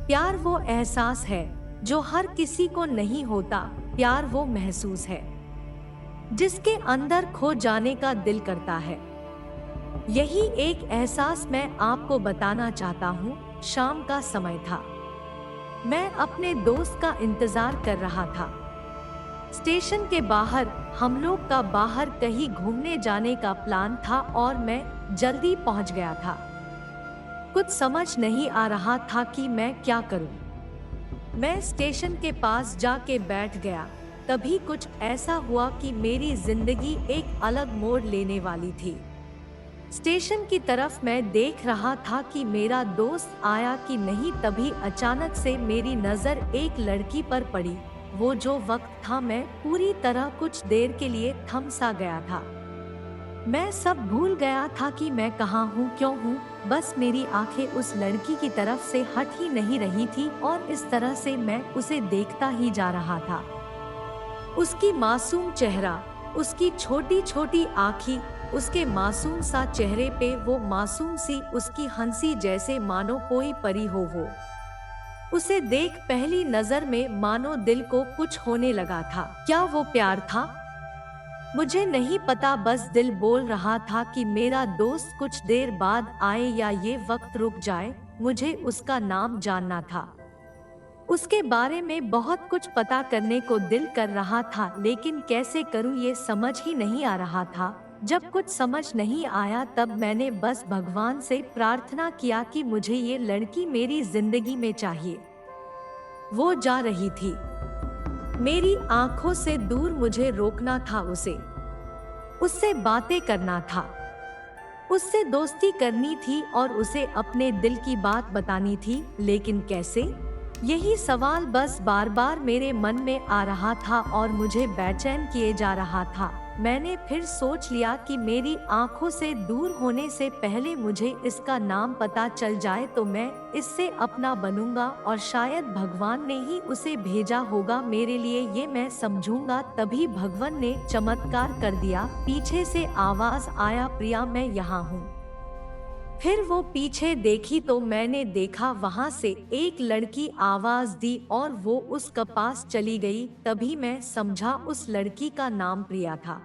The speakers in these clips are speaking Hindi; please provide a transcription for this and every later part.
प्यार वो एहसास है जो हर किसी को नहीं होता। प्यार वो महसूस है जिसके अंदर खो जाने का दिल करता है। यही एक एहसास मैं आपको बताना चाहता हूँ। शाम का समय था। मैं अपने दोस्त का इंतजार कर रहा था। स्टेशन के बाहर हम लोग का बाहर कहीं घूमने जाने का प्लान था और मैं जल्दी पहुंच गया था। कुछ समझ नहीं आ रहा था कि मैं क्या करूं। मैं स्टेशन के पास जाके बैठ गया। तभी कुछ ऐसा हुआ कि मेरी जिंदगी एक अलग मोड़ लेने वाली थी। स्टेशन की तरफ मैं देख रहा था कि मेरा दोस्त आया कि नहीं, तभी अचानक से मेरी नजर एक लड़की पर पड़ी। वो जो वक्त था, मैं पूरी तरह कुछ देर के लिए थम सा गया था। मैं सब भूल गया था कि मैं कहाँ हूँ, क्यों हूँ। बस मेरी आंखें उस लड़की की तरफ से हट ही नहीं रही थी और इस तरह से मैं उसे देखता ही जा रहा था। उसकी मासूम चेहरा, उसकी छोटी छोटी आँखें, उसके मासूम सा चेहरे पे वो मासूम सी उसकी हंसी, जैसे मानो कोई परी हो वो। उसे देख पहली नजर में मानो दिल को कुछ होने लगा था। क्या वो प्यार था? मुझे नहीं पता, बस दिल बोल रहा था कि मेरा दोस्त कुछ देर बाद आए या ये वक्त रुक जाए। मुझे उसका नाम जानना था। उसके बारे में बहुत कुछ पता करने को दिल कर रहा था, लेकिन कैसे करूं ये समझ ही नहीं आ रहा था। जब कुछ समझ नहीं आया तब मैंने बस भगवान से प्रार्थना किया कि मुझे ये लड़की मेरी जिंदगी में चाहिए। वो जा रही थी मेरी आंखों से दूर, मुझे रोकना था उसे। उससे बातें करना था, उससे दोस्ती करनी थी और उसे अपने दिल की बात बतानी थी। लेकिन कैसे? यही सवाल बस बार बार मेरे मन में आ रहा था और मुझे बेचैन किए जा रहा था। मैंने फिर सोच लिया कि मेरी आंखों से दूर होने से पहले मुझे इसका नाम पता चल जाए तो मैं इससे अपना बनूंगा और शायद भगवान ने ही उसे भेजा होगा मेरे लिए, ये मैं समझूंगा। तभी भगवान ने चमत्कार कर दिया। पीछे से आवाज आया, प्रिया मैं यहाँ हूँ। फिर वो पीछे देखी तो मैंने देखा वहां से एक लड़की आवाज दी और वो उसके पास चली गई। तभी मैं समझा उस लड़की का नाम प्रिया था।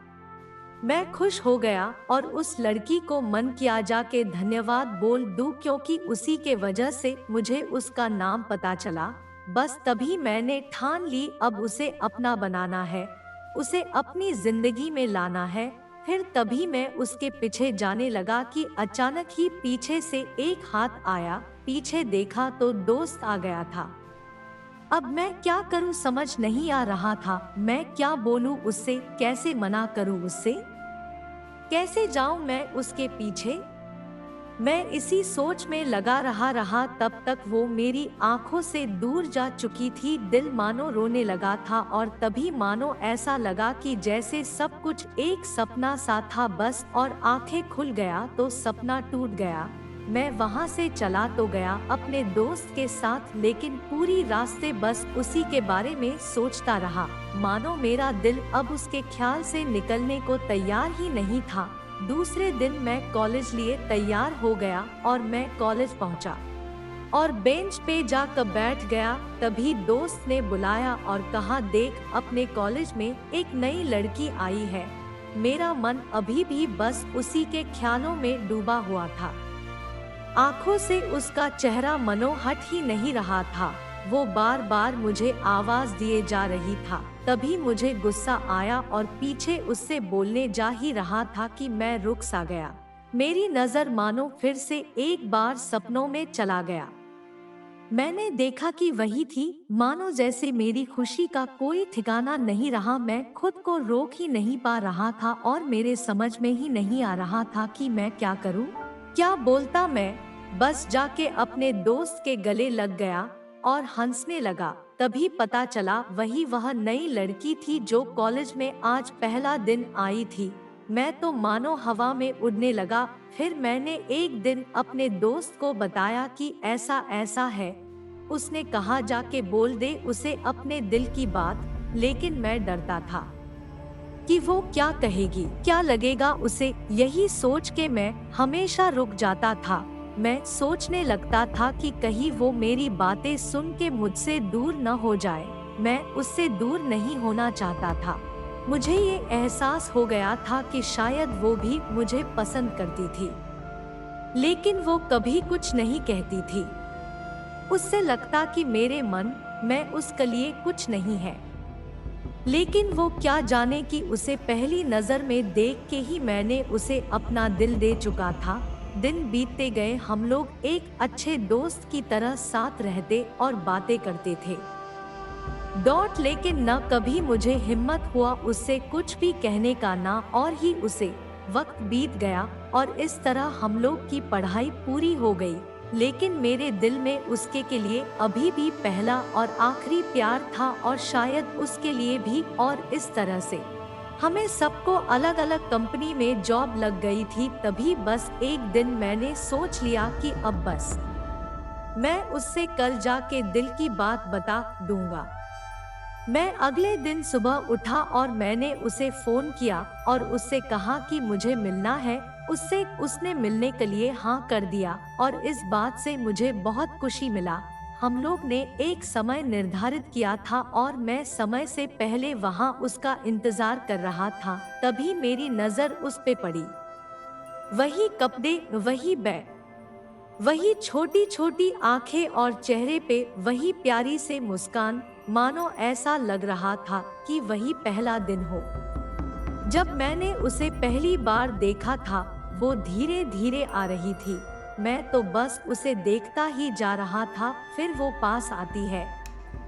मैं खुश हो गया और उस लड़की को मन किया जाके धन्यवाद बोल दूं, क्योंकि उसी के वजह से मुझे उसका नाम पता चला। बस तभी मैंने ठान ली, अब उसे अपना बनाना है, उसे अपनी जिंदगी में लाना है। फिर तभी मैं उसके पीछे जाने लगा कि अचानक ही पीछे से एक हाथ आया। पीछे देखा तो दोस्त आ गया था। अब मैं क्या करूं समझ नहीं आ रहा था। मैं क्या बोलूं उससे, कैसे मना करूं उससे, कैसे जाऊं मैं उसके पीछे। मैं इसी सोच में लगा रहा तब तक वो मेरी आंखों से दूर जा चुकी थी। दिल मानो रोने लगा था और तभी मानो ऐसा लगा कि जैसे सब कुछ एक सपना सा था बस, और आंखें खुल गया तो सपना टूट गया। मैं वहां से चला तो गया अपने दोस्त के साथ, लेकिन पूरी रास्ते बस उसी के बारे में सोचता रहा। मानो मेरा दिल अब उसके ख्याल से निकलने को तैयार ही नहीं था। दूसरे दिन मैं कॉलेज लिए तैयार हो गया और मैं कॉलेज पहुंचा और बेंच पे जाकर बैठ गया। तभी दोस्त ने बुलाया और कहा, देख अपने कॉलेज में एक नई लड़की आई है। मेरा मन अभी भी बस उसी के ख्यालों में डूबा हुआ था। आंखों से उसका चेहरा मनो हट ही नहीं रहा था। वो बार बार मुझे आवाज दिए जा रही था। तभी मुझे गुस्सा आया और पीछे उससे बोलने जा ही रहा था कि मैं रुक सा गया। मेरी नजर मानो फिर से एक बार सपनों में चला गया। मैंने देखा कि वही थी। मानो जैसे मेरी खुशी का कोई ठिकाना नहीं रहा। मैं खुद को रोक ही नहीं पा रहा था और मेरे समझ में ही नहीं आ रहा था कि मैं क्या करूं, क्या बोलता। मैं बस जाके अपने दोस्त के गले लग गया और हंसने लगा। तभी पता चला वह नई लड़की थी जो कॉलेज में आज पहला दिन आई थी। मैं तो मानो हवा में उड़ने लगा। फिर मैंने एक दिन अपने दोस्त को बताया कि ऐसा ऐसा है। उसने कहा जाके बोल दे उसे अपने दिल की बात। लेकिन मैं डरता था कि वो क्या कहेगी, क्या लगेगा उसे। यही सोच के मैं हमेशा रुक जाता था। मैं सोचने लगता था कि कहीं वो मेरी बातें सुन के मुझसे दूर न हो जाए। मैं उससे दूर नहीं होना चाहता था। मुझे ये एहसास हो गया था कि शायद वो भी मुझे पसंद करती थी, लेकिन वो कभी कुछ नहीं कहती थी। उससे लगता कि मेरे मन में उसके लिए कुछ नहीं है, लेकिन वो क्या जाने कि उसे पहली नजर में देख के ही मैंने उसे अपना दिल दे चुका था। दिन बीतते गए, हम लोग एक अच्छे दोस्त की तरह साथ रहते और बातें करते थे। लेकिन न कभी मुझे हिम्मत हुआ उससे कुछ भी कहने का, ना और ही उसे वक्त बीत गया और इस तरह हम लोग की पढ़ाई पूरी हो गई। लेकिन मेरे दिल में उसके के लिए अभी भी पहला और आखिरी प्यार था और शायद उसके लिए भी। और इस तरह से हमें सबको अलग अलग कंपनी में जॉब लग गई थी। तभी बस एक दिन मैंने सोच लिया कि अब बस मैं उससे कल जाके दिल की बात बता दूंगा। मैं अगले दिन सुबह उठा और मैंने उसे फोन किया और उससे कहा कि मुझे मिलना है। उसने मिलने के लिए हाँ कर दिया और इस बात से मुझे बहुत खुशी मिला। हम लोग ने एक समय निर्धारित किया था और मैं समय से पहले वहाँ उसका इंतजार कर रहा था। तभी मेरी नजर उस पे पड़ी। वही कपड़े, वही बैग, वही छोटी छोटी आंखें और चेहरे पे वही प्यारी से मुस्कान। मानो ऐसा लग रहा था कि वही पहला दिन हो जब मैंने उसे पहली बार देखा था। वो धीरे धीरे आ रही थी। मैं तो बस उसे देखता ही जा रहा था। फिर वो पास आती है,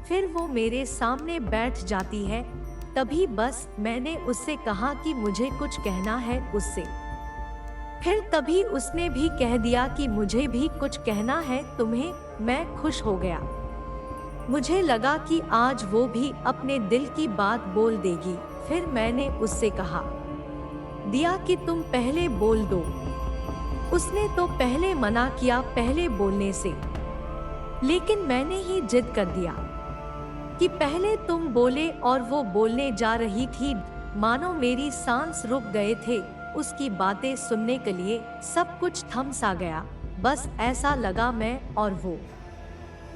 फिर वो मेरे सामने बैठ जाती है। तभी बस मैंने उससे कहा कि मुझे कुछ कहना है उससे। फिर तभी उसने भी कह दिया कि मुझे भी कुछ कहना है तुम्हें। मैं खुश हो गया। मुझे लगा कि आज वो भी अपने दिल की बात बोल देगी। फिर मैंने उससे कहा दिया कि तुम पहले बोल दो। उसने तो पहले मना किया पहले बोलने से, लेकिन मैंने ही जिद कर दिया कि पहले तुम बोले और वो बोलने जा रही थी। मानो मेरी सांस रुक गए थे। उसकी बातें सुनने के लिए सब कुछ थम सा गया। बस ऐसा लगा मैं और वो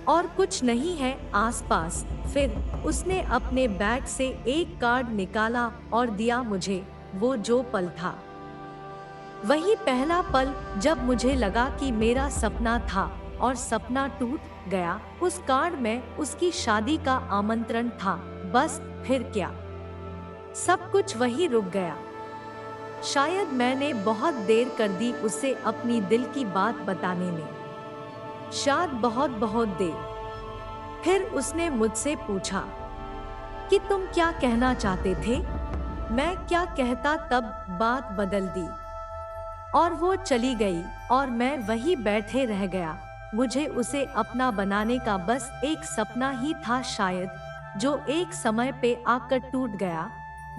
और कुछ नहीं है आसपास। फिर उसने अपने बैग से एक कार्ड निकाला और दिया मुझे। वो जो पल था वही पहला पल जब मुझे लगा कि मेरा सपना था और सपना टूट गया। उस कार्ड में उसकी शादी का आमंत्रण था। बस फिर क्या, सब कुछ वही रुक गया। शायद मैंने बहुत देर कर दी उसे अपनी दिल की बात बताने में, शायद बहुत बहुत देर। फिर उसने मुझसे पूछा कि तुम क्या कहना चाहते थे। मैं क्या कहता, तब बात बदल दी और वो चली गई और मैं वहीं बैठे रह गया। मुझे उसे अपना बनाने का बस एक सपना ही था शायद, जो एक समय पे आकर टूट गया।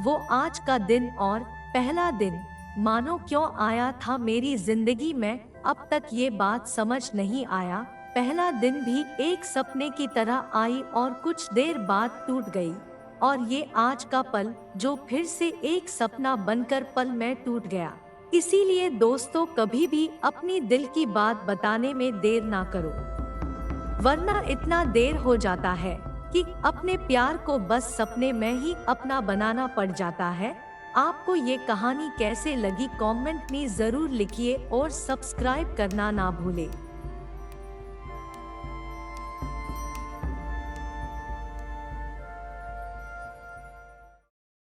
वो आज का दिन और पहला दिन मानो क्यों आया था मेरी जिंदगी में, अब तक ये बात समझ नहीं आया। पहला दिन भी एक सपने की तरह आई और कुछ देर बाद टूट गई। और ये आज का पल जो फिर से एक सपना बनकर पल में टूट गया। इसीलिए दोस्तों, कभी भी अपनी दिल की बात बताने में देर ना करो, वरना इतना देर हो जाता है कि अपने प्यार को बस सपने में ही अपना बनाना पड़ जाता है। आपको ये कहानी कैसे लगी कमेंट में जरूर लिखिए और सब्सक्राइब करना ना भूले।